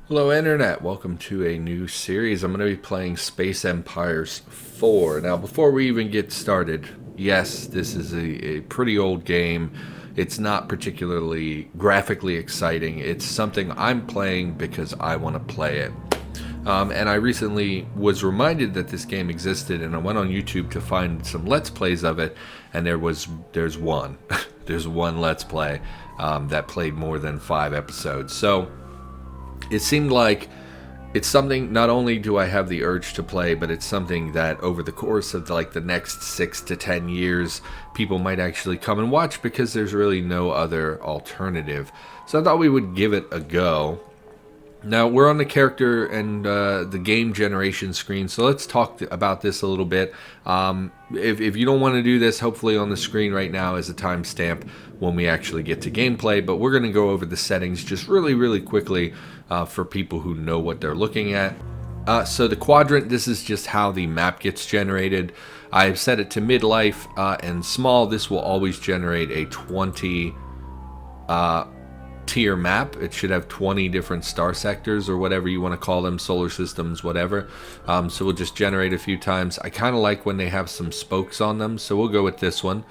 Hello Internet, welcome to a new series. I'm going to be playing Space Empires 4. Now before we even get started, yes, this is a pretty old game. It's not particularly graphically exciting. It's something I'm playing because I want to play it. And I recently was reminded that this game existed, and I went on YouTube to find some Let's Plays of it, and there's one. There's one Let's Play that played more than 5 episodes. So it seemed like it's something, not only do I have the urge to play, but it's something that over the course of like the next 6 to 10 years, people might actually come and watch because there's really no other alternative. So I thought we would give it a go. Now we're on the character and the game generation screen, so let's talk about this a little bit. If you don't want to do this, hopefully on the screen right now is a timestamp when we actually get to gameplay, but we're going to go over the settings just really quickly for people who know what they're looking at. So the quadrant, this is just how the map gets generated. I've set it to midlife and small. This will always generate a 20 tier map. It should have 20 different star sectors or whatever you want to call them, solar systems, whatever. So we'll just generate a few times. I kind of like when they have some spokes on them, so we'll go with this one.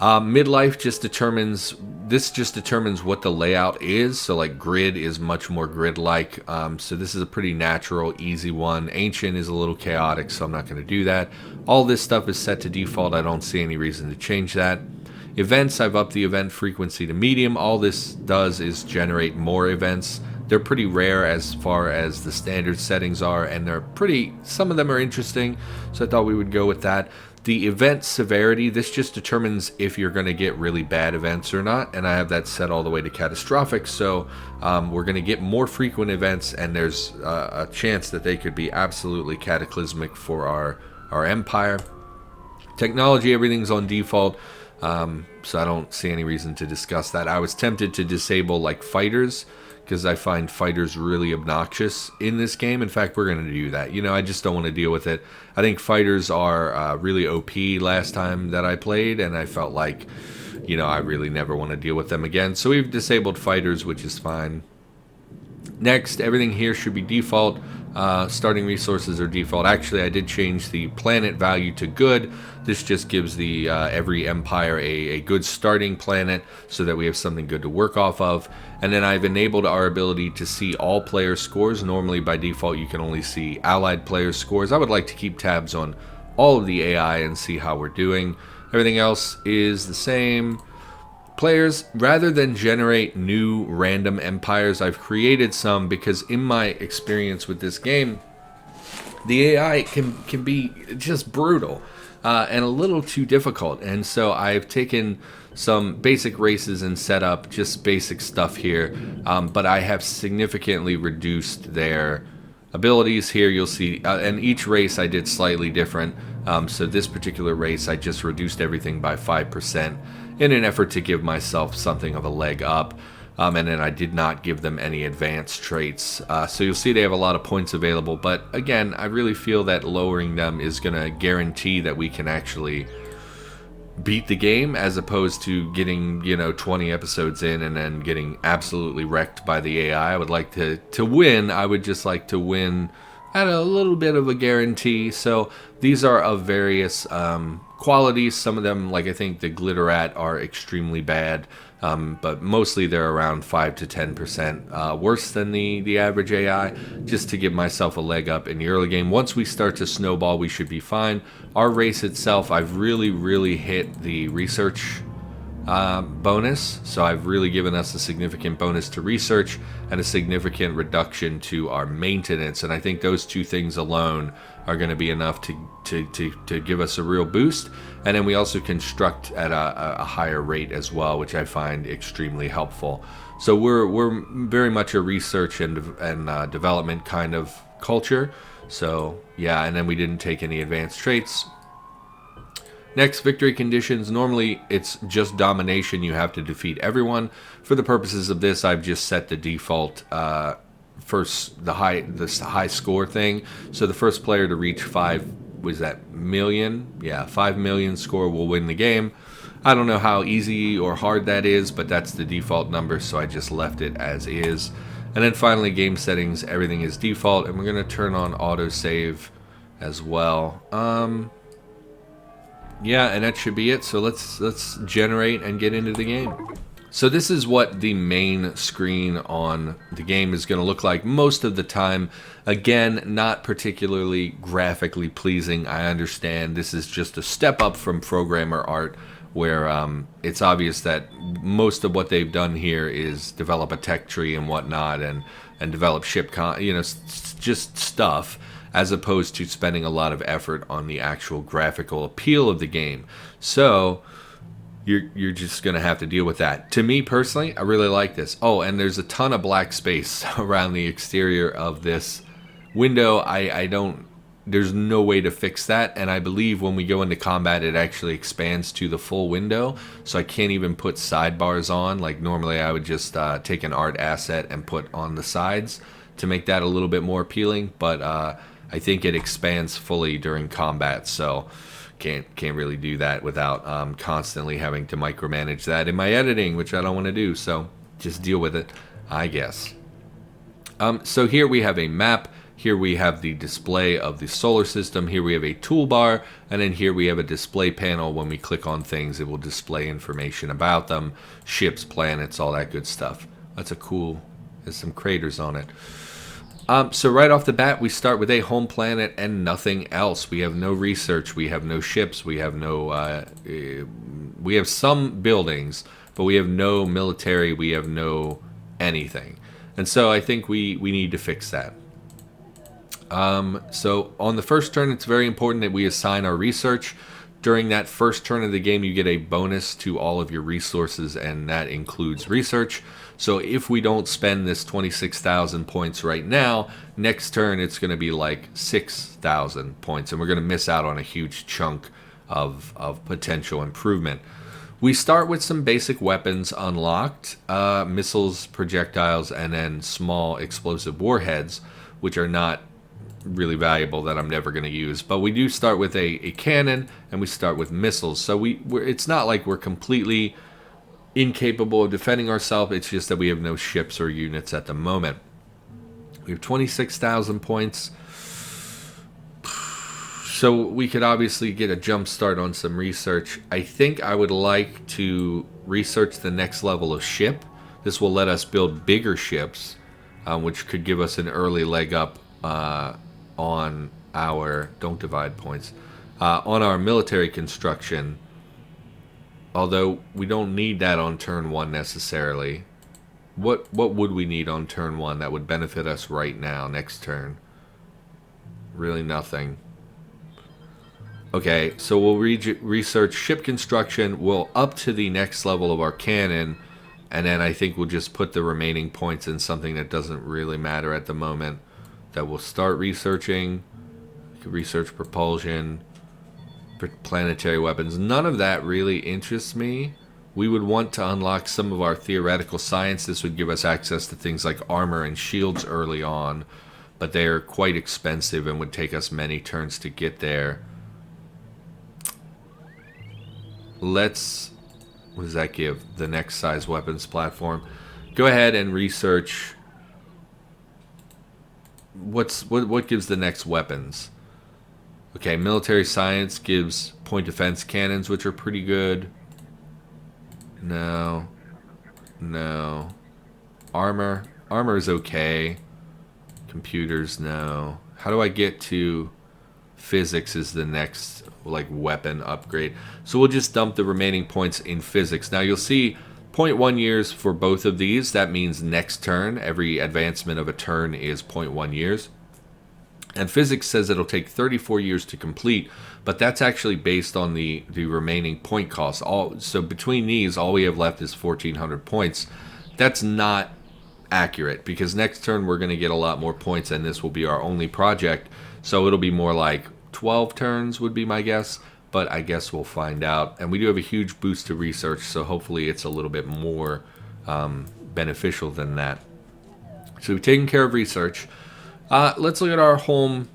Midlife just determines what the layout is. So like grid is much more grid-like. So this is a pretty natural, easy one. Ancient is a little chaotic, so I'm not going to do that. All this stuff is set to default. I don't see any reason to change that. Events, I've upped the event frequency to medium. All this does is generate more events. They're pretty rare as far as the standard settings are, and some of them are interesting, so I thought we would go with that. The event severity, this just determines if you're going to get really bad events or not, and I have that set all the way to catastrophic, so we're going to get more frequent events, and there's a chance that they could be absolutely cataclysmic for our empire. Technology, everything's on default. So I don't see any reason to discuss that. I was tempted to disable like fighters because I find fighters really obnoxious in this game. In fact, we're going to do that. I just don't want to deal with it. I think fighters are really OP last time that I played, and I felt like, I really never want to deal with them again. So we've disabled fighters, which is fine. Next, everything here should be default. Starting resources are default. Actually, I did change the planet value to good. This just gives the every empire a good starting planet so that we have something good to work off of. And then I've enabled our ability to see all player scores. Normally, by default, you can only see allied player scores. I would like to keep tabs on all of the AI and see how we're doing. Everything else is the same. Players, rather than generate new random empires, I've created some because in my experience with this game, the AI can be just brutal and a little too difficult. And so I've taken some basic races and set up just basic stuff here, but I have significantly reduced their abilities here. You'll see, and each race I did slightly different. So this particular race, I just reduced everything by 5%. in an effort to give myself something of a leg up. And then I did not give them any advanced traits. So you'll see they have a lot of points available. But again, I really feel that lowering them is going to guarantee that we can actually beat the game, as opposed to getting, 20 episodes in and then getting absolutely wrecked by the AI. I would like to win. I would just like to win at a little bit of a guarantee. So these are of various qualities. Some of them, like I think the Glitterat, are extremely bad. But mostly they're around 5 to 10% worse than the average AI, just to give myself a leg up in the early game. Once we start to snowball, we should be fine. Our race itself, I've really hit the research bonus, so I've really given us a significant bonus to research and a significant reduction to our maintenance, and I think those two things alone are going to be enough to give us a real boost. And then we also construct at a higher rate as well, which I find extremely helpful. So we're very much a research and development kind of culture. So yeah, and then we didn't take any advanced traits. Next, victory conditions. Normally it's just domination. You have to defeat everyone. For the purposes of this, I've just set the default first, the high score thing. So the first player to reach 5 million? Yeah, 5 million score will win the game. I don't know how easy or hard that is, but that's the default number, so I just left it as is. And then finally, game settings, everything is default, and we're going to turn on autosave as well. Yeah, and that should be it. So let's generate and get into the game. So this is what the main screen on the game is going to look like most of the time. Again, not particularly graphically pleasing. I understand this is just a step up from programmer art, where it's obvious that most of what they've done here is develop a tech tree and whatnot, and develop just stuff, as opposed to spending a lot of effort on the actual graphical appeal of the game. So you're just going to have to deal with that. To me personally, I really like this. Oh, and there's a ton of black space around the exterior of this window. There's no way to fix that, and I believe when we go into combat it actually expands to the full window, so I can't even put sidebars on. Like normally I would just take an art asset and put on the sides to make that a little bit more appealing, but I think it expands fully during combat, so can't really do that without constantly having to micromanage that in my editing, which I don't want to do, so just deal with it, I guess. So here we have a map. Here we have the display of the solar system. Here we have a toolbar, and then here we have a display panel. When we click on things, it will display information about them, ships, planets, all that good stuff. That's a cool, there's some craters on it. So right off the bat, we start with a home planet and nothing else. We have no research, we have no ships, we have no, we have some buildings, but we have no military, we have no anything. And so I think we need to fix that. So on the first turn, it's very important that we assign our research. During that first turn of the game, you get a bonus to all of your resources, and that includes research. So if we don't spend this 26,000 points right now, next turn it's going to be like 6,000 points, and we're going to miss out on a huge chunk of potential improvement. We start with some basic weapons unlocked, missiles, projectiles, and then small explosive warheads, which are not really valuable, that I'm never going to use. But we do start with a cannon, and we start with missiles. So it's not like we're completely incapable of defending ourselves. It's just that we have no ships or units at the moment. We have 26,000 points. So we could obviously get a jump start on some research. I think I would like to research the next level of ship. This will let us build bigger ships, which could give us an early leg up on our, don't divide points, on our military construction. Although we don't need that on turn 1 necessarily. What would we need on turn 1 that would benefit us right now, next turn? Really nothing. Okay, so we'll research ship construction. We'll up to the next level of our cannon, and then I think we'll just put the remaining points in something that doesn't really matter at the moment. That we'll start researching. We could research propulsion, planetary weapons. None of that really interests me. We would want to unlock some of our theoretical science. This would give us access to things like armor and shields early on, but they are quite expensive and would take us many turns to get there. What does that give? The next size weapons platform. Go ahead and research. What gives the next weapons? Okay, military science gives point defense cannons, which are pretty good. No. Armor is okay. Computers, no. How do I get to physics? Is the next weapon upgrade. So we'll just dump the remaining points in physics. Now you'll see 0.1 years for both of these. That means next turn, every advancement of a turn is 0.1 years. And physics says it'll take 34 years to complete, but that's actually based on the remaining point cost. So between these, all we have left is 1,400 points. That's not accurate, because next turn we're going to get a lot more points, and this will be our only project. So it'll be more like 12 turns would be my guess, but I guess we'll find out. And we do have a huge boost to research, so hopefully it's a little bit more beneficial than that. So we've taken care of research. Let's look at our home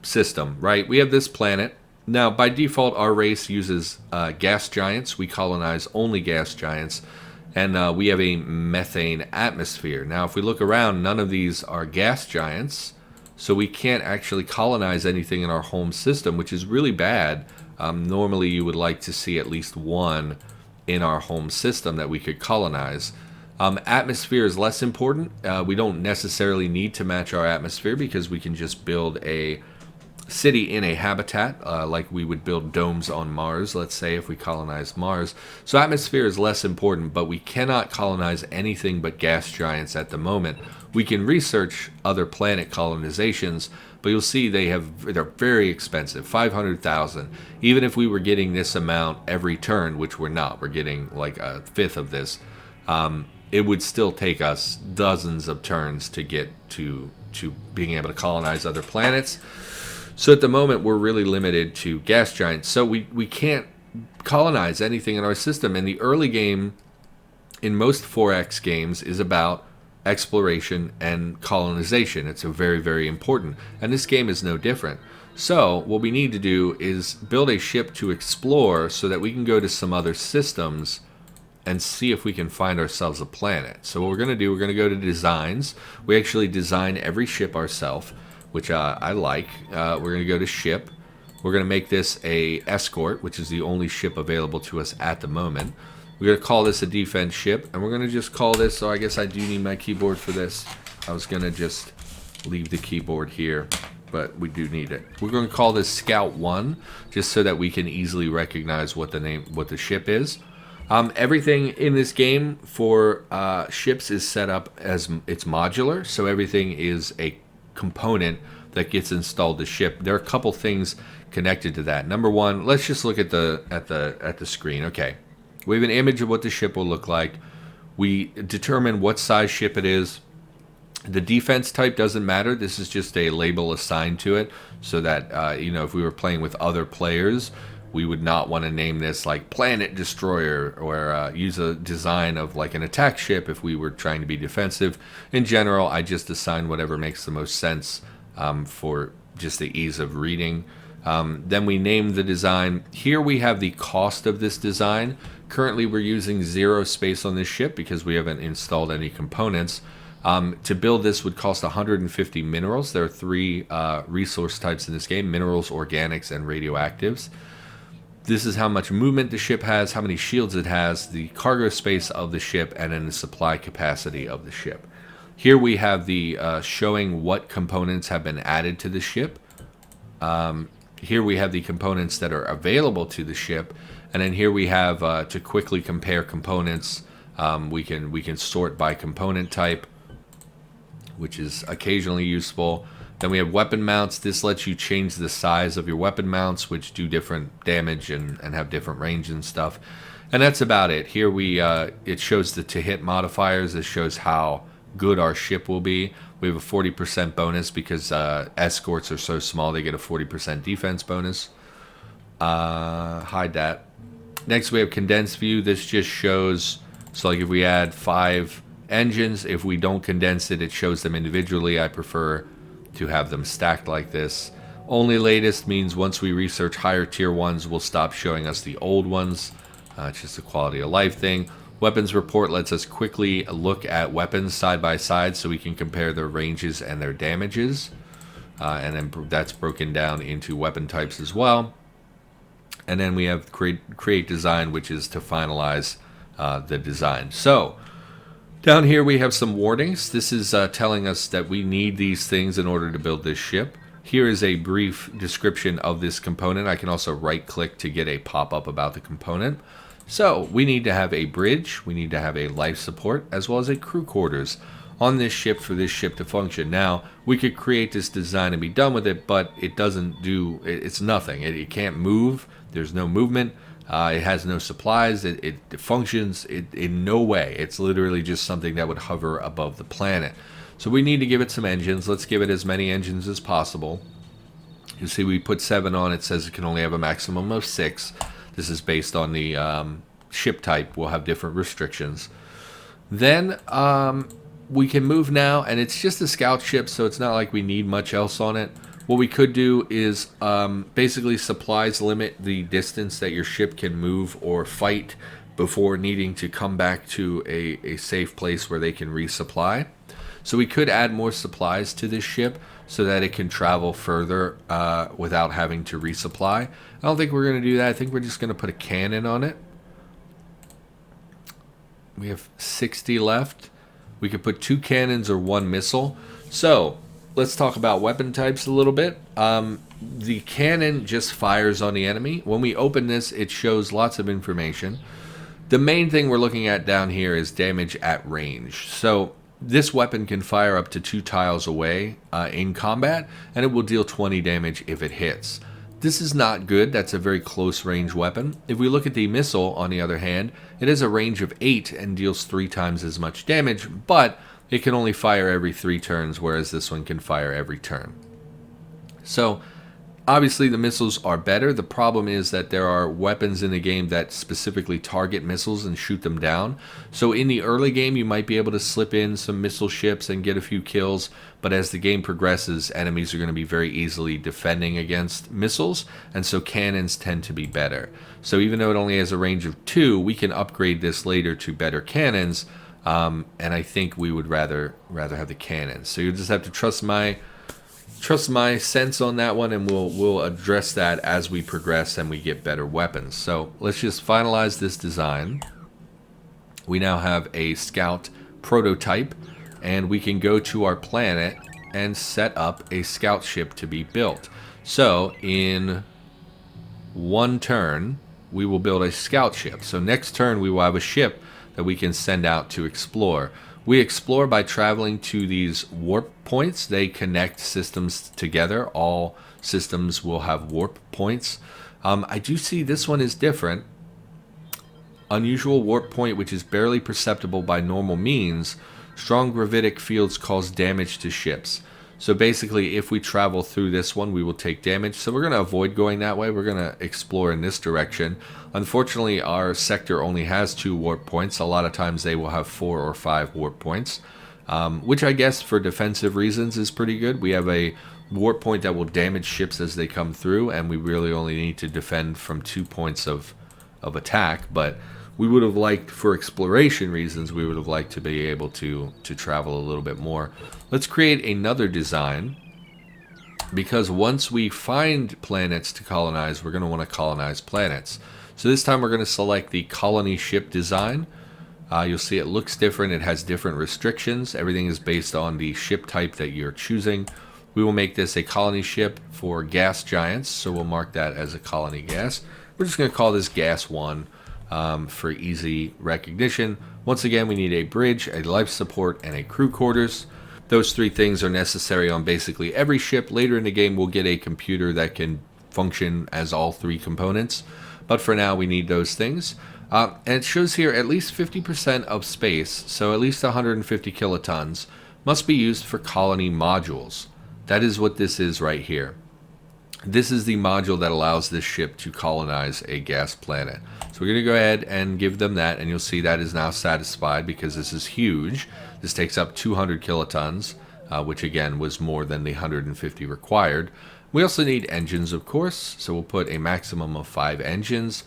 system, right? We have this planet. Now, by default, our race uses gas giants. We colonize only gas giants. And we have a methane atmosphere. Now, if we look around, none of these are gas giants, so we can't actually colonize anything in our home system, which is really bad. Normally, you would like to see at least one in our home system that we could colonize. Atmosphere is less important. We don't necessarily need to match our atmosphere because we can just build a city in a habitat, like we would build domes on Mars, let's say, if we colonize Mars. So atmosphere is less important, but we cannot colonize anything but gas giants at the moment. We can research other planet colonizations, but you'll see they're very expensive, 500,000. Even if we were getting this amount every turn, which we're not, we're getting like a fifth of this, it would still take us dozens of turns to get to being able to colonize other planets. So at the moment, we're really limited to gas giants. So we can't colonize anything in our system. And the early game in most 4X games is about exploration and colonization. It's a very, very important. And this game is no different. So what we need to do is build a ship to explore so that we can go to some other systems and see if we can find ourselves a planet. So what we're going to do, we're going to go to designs. We actually design every ship ourselves, which I like. We're going to go to ship. We're going to make this a escort, which is the only ship available to us at the moment. We're going to call this a defense ship, and we're going to just call this, so I guess I do need my keyboard for this. I was going to just leave the keyboard here, but we do need it. We're going to call this Scout 1, just so that we can easily recognize what the ship is. Everything in this game for ships is set up as it's modular, so everything is a component that gets installed to ship. There are a couple things connected to that. Number one, let's just look at the screen. Okay, we have an image of what the ship will look like. We determine what size ship it is. The defense type doesn't matter. This is just a label assigned to it, so that if we were playing with other players, we would not want to name this like Planet Destroyer or use a design of like an attack ship if we were trying to be defensive. In general, I just assign whatever makes the most sense for just the ease of reading. Then we name the design. Here we have the cost of this design. Currently, we're using 0 space on this ship because we haven't installed any components. To build this would cost 150 minerals. There are 3 resource types in this game: minerals, organics, and radioactives. This is how much movement the ship has, how many shields it has, the cargo space of the ship, and then the supply capacity of the ship. Here we have the showing what components have been added to the ship. Here we have the components that are available to the ship, and then here we have to quickly compare components. We can sort by component type, which is occasionally useful. Then we have weapon mounts. This lets you change the size of your weapon mounts, which do different damage and have different range and stuff. And that's about it. Here it shows the to-hit modifiers. It shows how good our ship will be. We have a 40% bonus because escorts are so small, they get a 40% defense bonus. Hide that. Next we have condensed view. This just shows, so like if we add 5 engines, if we don't condense it, it shows them individually. I prefer to have them stacked like this. Only latest means once we research higher tier ones, will stop showing us the old ones. It's just a quality of life thing. Weapons report lets us quickly look at weapons side by side so we can compare their ranges and their damages. And then that's broken down into weapon types as well. And then we have create design, which is to finalize the design. So down here we have some warnings. This is telling us that we need these things in order to build this ship. Here is a brief description of this component. I can also right click to get a pop-up about the component. So we need to have a bridge, we need to have a life support, as well as a crew quarters on this ship for this ship to function. Now, we could create this design and be done with it, but it doesn't do, it's nothing. It can't move, there's no movement. It has no supplies. It functions in no way. It's literally just something that would hover above the planet. So we need to give it some engines. Let's give it as many engines as possible. You see we put 7 on. It says it can only have a maximum of 6. This is based on the ship type. We'll have different restrictions. Then we can move now, and it's just a scout ship, so it's not like we need much else on it. What we could do is basically supplies limit the distance that your ship can move or fight before needing to come back to a safe place where they can resupply. So we could add more supplies to this ship so that it can travel further without having to resupply. I don't think we're going to do that. I think we're just going to put a cannon on it. We have 60 left. We could put 2 cannons or 1 missile. So let's talk about weapon types a little bit. The cannon just fires on the enemy. When we open this, it shows lots of information. The main thing we're looking at down here is damage at range. So this weapon can fire up to 2 tiles away in combat, and it will deal 20 damage if it hits. This is not good. That's a very close range weapon. If we look at the missile, on the other hand, it has a range of 8 and deals 3 times as much damage, but it can only fire every 3 turns, whereas this one can fire every turn. So obviously the missiles are better. The problem is that there are weapons in the game that specifically target missiles and shoot them down. So in the early game you might be able to slip in some missile ships and get a few kills, but as the game progresses, enemies are going to be very easily defending against missiles, and so cannons tend to be better. So even though it only has a range of 2, we can upgrade this later to better cannons, and I think we would rather have the cannons. So you just have to trust my sense on that one, and we'll address that as we progress and we get better weapons. So let's just finalize this design. We now have a scout prototype, and we can go to our planet and set up a scout ship to be built. So in 1 turn we will build a scout ship. So next turn we will have a ship that we can send out to explore. We explore by traveling to these warp points. They connect systems together. All systems will have warp points. I do see this one is different. Unusual warp point, which is barely perceptible by normal means. Strong gravitic fields cause damage to ships. So basically, if we travel through this one, we will take damage. So we're going to avoid going that way. We're going to explore in this direction. Unfortunately, our sector only has 2 warp points. A lot of times they will have 4 or 5 warp points, which I guess for defensive reasons is pretty good. We have a warp point that will damage ships as they come through, and we really only need to defend from 2 points of attack. But we would have liked, for exploration reasons, we would have liked to be able to travel a little bit more. Let's create another design, because once we find planets to colonize, we're going to want to colonize planets. So this time we're going to select the colony ship design. You'll see it looks different. It has different restrictions. Everything is based on the ship type that you're choosing. We will make this a colony ship for gas giants, so we'll mark that as a colony gas. We're just going to call this gas 1. For easy recognition. Once again, we need a bridge, a life support, and a crew quarters. Those 3 things are necessary on basically every ship. Later in the game, we'll get a computer that can function as all 3 components. But for now, we need those things. And it shows here at least 50% of space, so at least 150 kilotons, must be used for colony modules. That is what this is right here. This is the module that allows this ship to colonize a gas planet. So we're going to go ahead and give them that, and you'll see that is now satisfied because this is huge. This takes up 200 kilotons, which again was more than the 150 required. We also need engines, of course, so we'll put a maximum of 5 engines.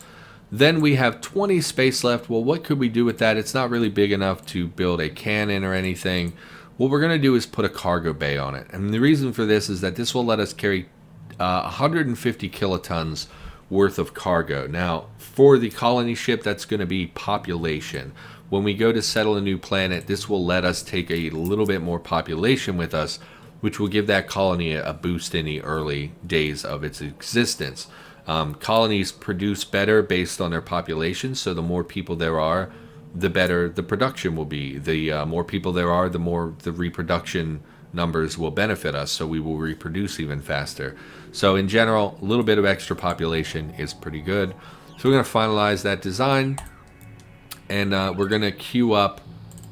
Then we have 20 space left. Well, what could we do with that? It's not really big enough to build a cannon or anything. What we're going to do is put a cargo bay on it. And the reason for this is that this will let us carry 150 kilotons worth of cargo. Now, for the colony ship, that's going to be population. When we go to settle a new planet, this will let us take a little bit more population with us, which will give that colony a boost in the early days of its existence. Colonies produce better based on their population, so the more people there are, the better the production will be. The more people there are, the more the reproduction numbers will benefit us, so we will reproduce even faster. So in general, a little bit of extra population is pretty good. So we're going to finalize that design, and we're going to queue up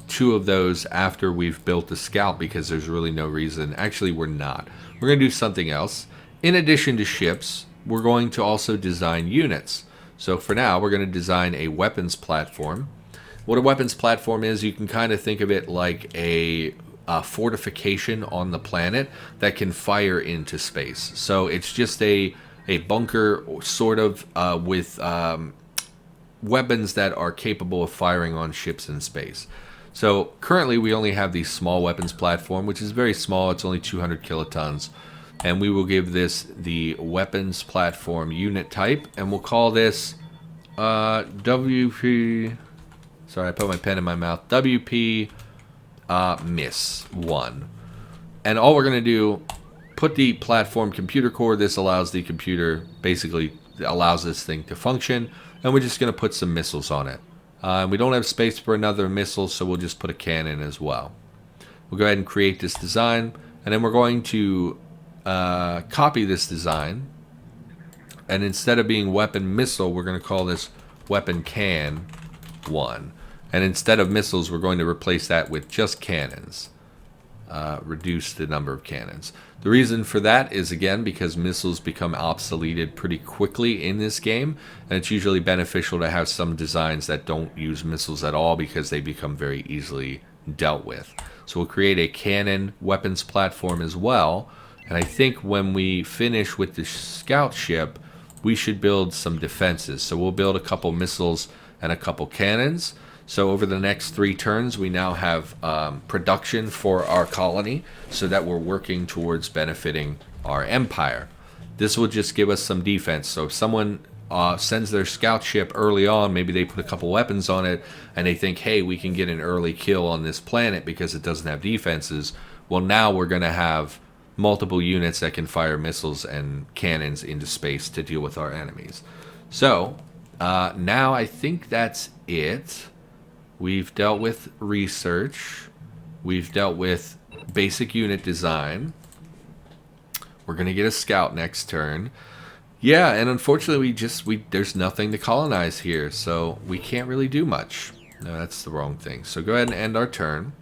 2 of those after we've built the scout, because there's really no reason. Actually, we're not. We're going to do something else. In addition to ships, we're going to also design units. So for now, we're going to design a weapons platform. What a weapons platform is, you can kind of think of it like a fortification on the planet that can fire into space. So it's just a bunker sort of with weapons that are capable of firing on ships in space. So currently we only have the small weapons platform, which is very small. It's only 200 kilotons. And we will give this the weapons platform unit type, and we'll call this WP. Sorry, I put my pen in my mouth. WP Miss 1. And all we're going to do, put the platform computer core. This allows the computer, basically allows this thing to function. And we're just going to put some missiles on it. We don't have space for another missile, so we'll just put a cannon as well. We'll go ahead and create this design. And then we're going to copy this design. And instead of being weapon missile, we're going to call this weapon can 1. And instead of missiles, we're going to replace that with just cannons. Reduce the number of cannons. The reason for that is, again, because missiles become obsoleted pretty quickly in this game. And it's usually beneficial to have some designs that don't use missiles at all because they become very easily dealt with. So we'll create a cannon weapons platform as well. And I think when we finish with the scout ship, we should build some defenses. So we'll build a couple missiles and a couple cannons. So over the next 3 turns, we now have production for our colony so that we're working towards benefiting our empire. This will just give us some defense. So if someone sends their scout ship early on, maybe they put a couple weapons on it, and they think, hey, we can get an early kill on this planet because it doesn't have defenses. Well, now we're going to have multiple units that can fire missiles and cannons into space to deal with our enemies. So now I think that's it. We've dealt with research. We've dealt with basic unit design. We're going to get a scout next turn. Yeah, and unfortunately there's nothing to colonize here, so we can't really do much. No, that's the wrong thing. So go ahead and end our turn.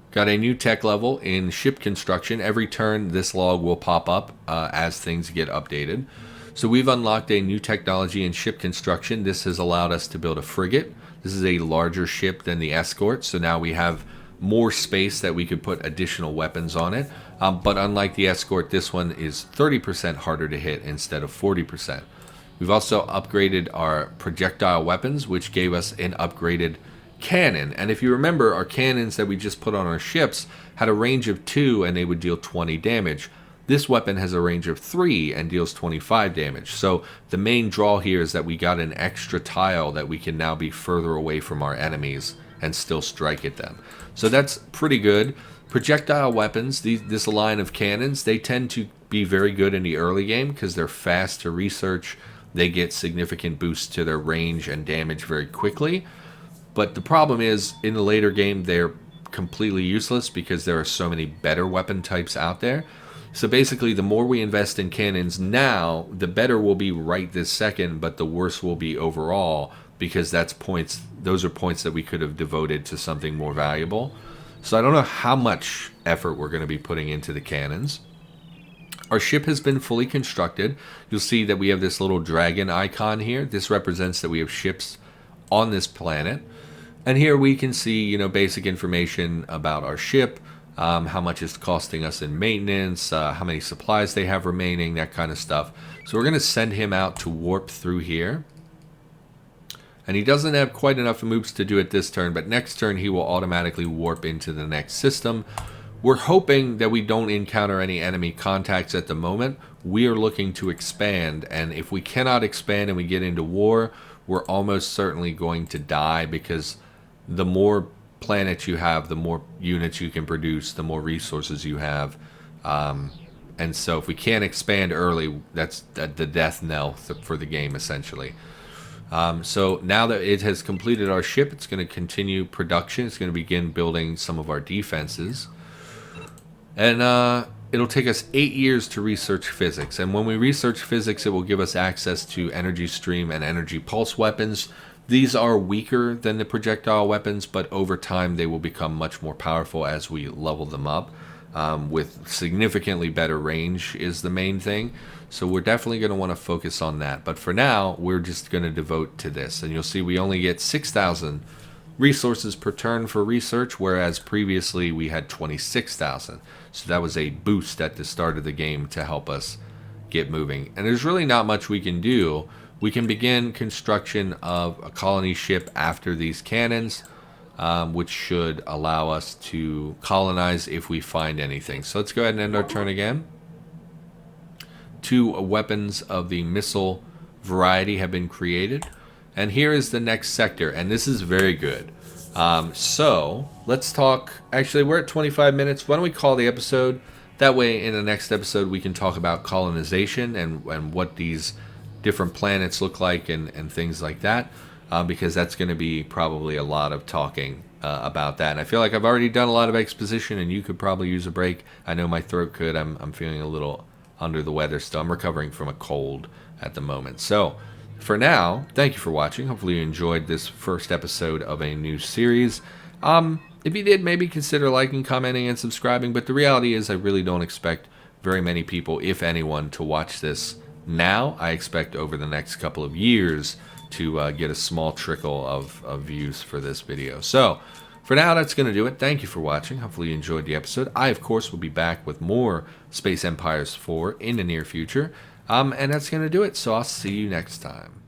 Got a new tech level in ship construction. Every turn this log will pop up as things get updated. So we've unlocked a new technology in ship construction. This has allowed us to build a frigate. This is a larger ship than the escort, so now we have more space that we could put additional weapons on it. But unlike the escort, this one is 30% harder to hit instead of 40%. We've also upgraded our projectile weapons, which gave us an upgraded cannon. And if you remember, our cannons that we just put on our ships had a range of 2 and they would deal 20 damage. This weapon has a range of 3 and deals 25 damage. So the main draw here is that we got an extra tile that we can now be further away from our enemies and still strike at them. So that's pretty good. Projectile weapons, this line of cannons, they tend to be very good in the early game because they're fast to research. They get significant boosts to their range and damage very quickly. But the problem is, in the later game, they're completely useless because there are so many better weapon types out there. So basically, the more we invest in cannons now, the better we'll be right this second, but the worse we'll be overall because those are points that we could have devoted to something more valuable. So I don't know how much effort we're going to be putting into the cannons. Our ship has been fully constructed. You'll see that we have this little dragon icon here. This represents that we have ships on this planet. And here we can see, basic information about our ship, how much it's costing us in maintenance, how many supplies they have remaining, that kind of stuff. So we're going to send him out to warp through here. And he doesn't have quite enough moves to do it this turn, but next turn he will automatically warp into the next system. We're hoping that we don't encounter any enemy contacts at the moment. We are looking to expand, and if we cannot expand and we get into war, we're almost certainly going to die because the more planets you have, the more units you can produce, the more resources you have. And so if we can't expand early, that's the death knell for the game, essentially. So now that it has completed our ship, it's going to continue production. It's going to begin building some of our defenses. And it'll take us 8 years to research physics. And when we research physics, it will give us access to energy stream and energy pulse weapons. These are weaker than the projectile weapons, but over time they will become much more powerful as we level them up. With significantly better range is the main thing. So we're definitely going to want to focus on that. But for now, we're just going to devote to this. And you'll see we only get 6,000 resources per turn for research, whereas previously we had 26,000. So that was a boost at the start of the game to help us get moving. And there's really not much we can do we can begin construction of a colony ship after these cannons, which should allow us to colonize if we find anything. So let's go ahead and end our turn again. 2 weapons of the missile variety have been created. And here is the next sector, and this is very good. So let's talk. Actually, we're at 25 minutes. Why don't we call the episode? That way, in the next episode, we can talk about colonization and what these different planets look like and things like that, because that's going to be probably a lot of talking about that. And I feel like I've already done a lot of exposition, and you could probably use a break. I know my throat could. I'm feeling a little under the weather still. I'm recovering from a cold at the moment. So for now, thank you for watching. Hopefully you enjoyed this first episode of a new series. If you did, maybe consider liking, commenting, and subscribing. But the reality is I really don't expect very many people, if anyone, to watch this now. I expect over the next couple of years to get a small trickle of views for this video. So for now, that's going to do it. Thank you for watching. Hopefully you enjoyed the episode. I, of course, will be back with more Space Empires 4 in the near future. And that's going to do it. So I'll see you next time.